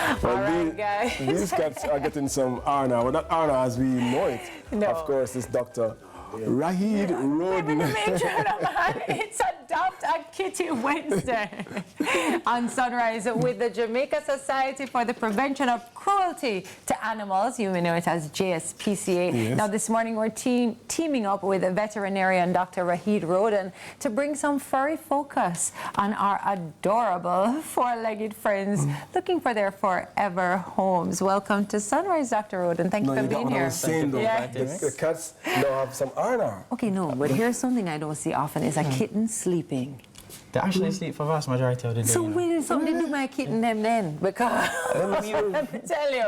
Well, All right, guys. These cats are getting some honor. Well, not honor as we know it. No. Of course, it's Dr. Rahid Roden. It's Adopt a Kitty Wednesday on Sunrise with the Jamaica Society for the Prevention of Cruelty to Animals. You may know it as JSPCA. Yes. Now, this morning we're teaming up with a veterinarian, Dr. Rahid Roden, to bring some furry focus on our adorable four-legged friends looking for their forever homes. Welcome to Sunrise, Dr. Roden. Thank you for being here. Yes. The cats now have some honor. Okay, no, but here's something I don't see often is a kitten sleeping. They actually sleep for the vast majority of the day. So when something to do my kitten them then? Because let me tell you,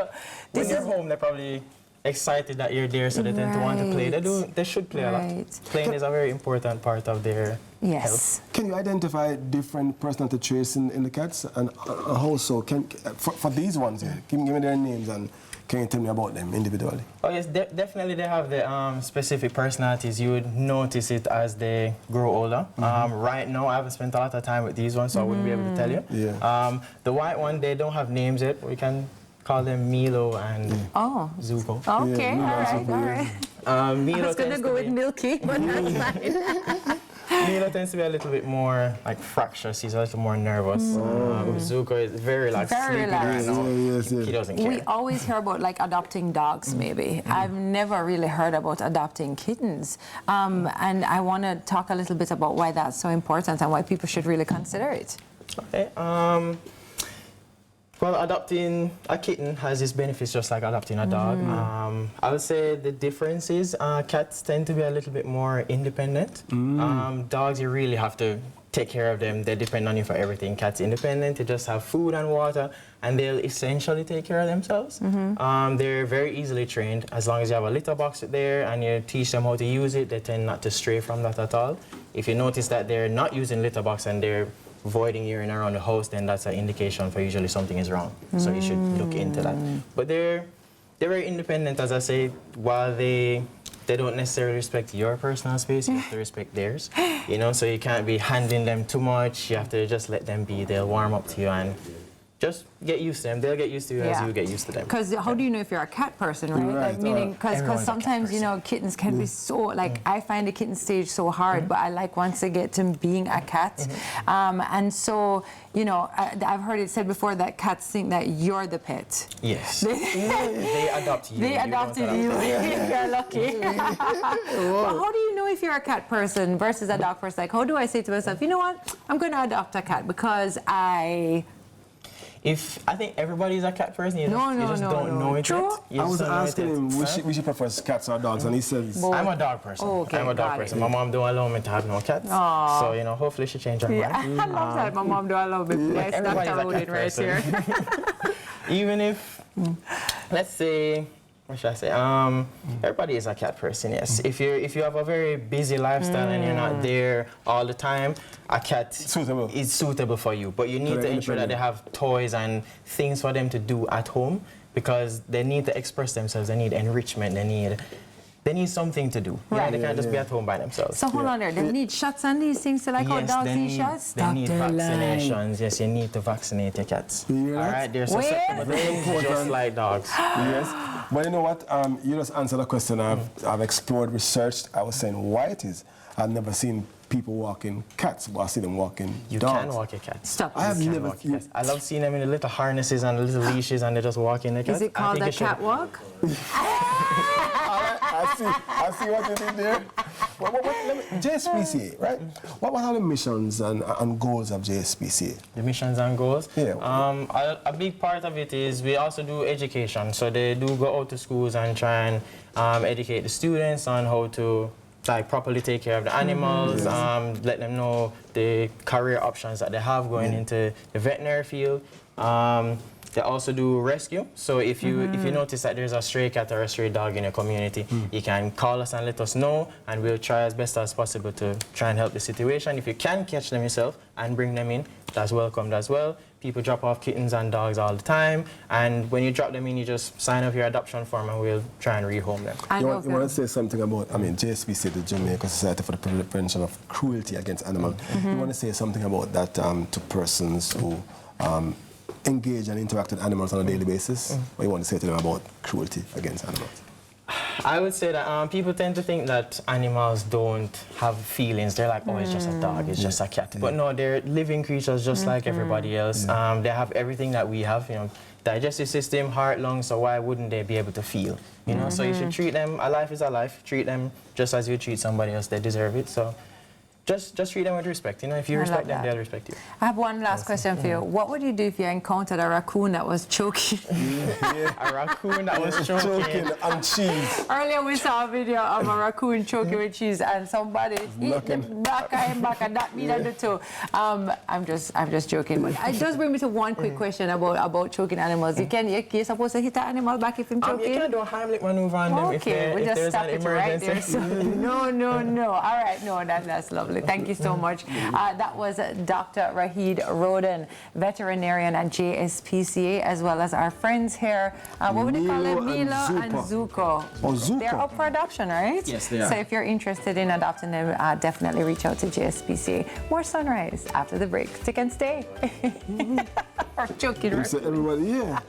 when you're home, they're probably excited that you're there, so they tend to want to play. They should play a lot. Playing is a very important part of their health. Can you identify different personality traits in the cats? And also, for these ones here, give me their names and can you tell me about them individually? Oh yes, definitely they have the specific personalities. You would notice it as they grow older. Right now, I haven't spent a lot of time with these ones, so I wouldn't be able to tell you. Yeah. The white one, they don't have names yet. We can call them Milo and Zuko. Okay, all right. Milo I was going to go with Milky, but that's fine. Milo tends to be a little bit more like fractious. He's a little more nervous. Zuko is very like sleepy right now. He doesn't care. We always hear about like adopting dogs, maybe. I've never really heard about adopting kittens. And I want to talk a little bit about why that's so important and why people should really consider it. Okay. Well, adopting a kitten has its benefits just like adopting a dog. I would say the difference is cats tend to be a little bit more independent. Dogs, you really have to take care of them. They depend on you for everything. Cats independent, they just have food and water, and they'll essentially take care of themselves. They're very easily trained. As long as you have a litter box there and you teach them how to use it, they tend not to stray from that at all. If you notice that they're not using litter box and they're voiding urine around the house, then that's an indication for usually something is wrong. So you should look into that. But they're very independent, as I say. While they don't necessarily respect your personal space, you have to respect theirs. You know, so you can't be handling them too much. You have to just let them be. They'll warm up to you and just get used to them. They'll get used to you as you get used to them. Because how do you know if you're a cat person, right? Like, meaning, because sometimes, you know, kittens can be so, like, I find the kitten stage so hard, but I like once they get to being a cat. And so, you know, I've heard it said before that cats think that you're the pet. Yes. They adopt you. They adopted you. You're lucky. But how do you know if you're a cat person versus a dog person? Like, how do I say to myself, you know what, I'm going to adopt a cat because I think everybody's a cat person, you just don't know it yet. I was asking him, we should prefer cats or dogs, and he says... I'm a dog person. I'm a dog person. My mom don't allow me to have no cats. So, you know, hopefully she change her mind. I love that. My mom don't allow me. Yes, everybody's Dr. a Roden cat right person. here. Even if, let's say, what should I say? Everybody is a cat person, yes. If you have a very busy lifestyle and you're not there all the time, a cat is suitable for you. But you need to ensure that they have toys and things for them to do at home, because they need to express themselves. They need enrichment. They need something to do. Right. They can't just be at home by themselves. So hold on there. They need shots and these things to like how dogs need shots? They need vaccinations. Yes, you need to vaccinate your cats. All right, they're susceptible just like dogs. Yes. But you know what? You just answered a question I've explored, researched. I was saying why it is. I've never seen people walking cats, but I see them walking dogs. You can walk your cats. Stop. I have never seen cats. I love seeing them in the little harnesses and the little leashes, and they're just walking their cats. Is it called a catwalk? I see what you did there. JSPCA, right? What are the missions and goals of JSPCA? The missions and goals? Yeah. A big part of it is we also do education. So they do go out to schools and try and educate the students on how to properly take care of the animals, let them know the career options that they have going into the veterinary field. They also do rescue. So if you notice that there's a stray cat or a stray dog in your community, you can call us and let us know, and we'll try as best as possible to try and help the situation. If you can catch them yourself and bring them in, that's welcomed as well. People drop off kittens and dogs all the time, and when you drop them in, you just sign up your adoption form and we'll try and rehome them. You want to say something about, JSPCA, the Jamaica Society for the Prevention of Cruelty Against Animals. You want to say something about that to persons who engage and interact with animals on a daily basis, what you want to say to them about cruelty against animals? I would say that people tend to think that animals don't have feelings. They're like, oh, it's just a dog, it's just a cat. But no, they're living creatures just like everybody else. They have everything that we have, you know, digestive system, heart, lungs, so why wouldn't they be able to feel? You know, so you should treat them, a life is a life, treat them just as you treat somebody else, they deserve it. So just treat them with respect. You know, if you respect them, they'll respect you. I have one last question for you. What would you do if you encountered a raccoon that was choking? A raccoon that was choking on cheese. Earlier we saw a video of a raccoon choking with cheese and somebody hit the back of him back and that me the toe. I'm just joking. But it does bring me to one quick question about choking animals. You're supposed to hit an animal back if he's choking? You can't do a Heimlich maneuver on them if there's an emergency. Right there. So, no. All right, no, that's lovely. Thank you so much. That was Dr. Rahid Roden, veterinarian at JSPCA, as well as our friends here. What would they call them? Milo and Zuko. Oh, Zuko. They're up for adoption, right? Yes, they are. So if you're interested in adopting them, definitely reach out to JSPCA. More Sunrise after the break. Stick and stay. Or joking. Everybody, yeah.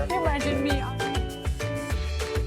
Imagine me.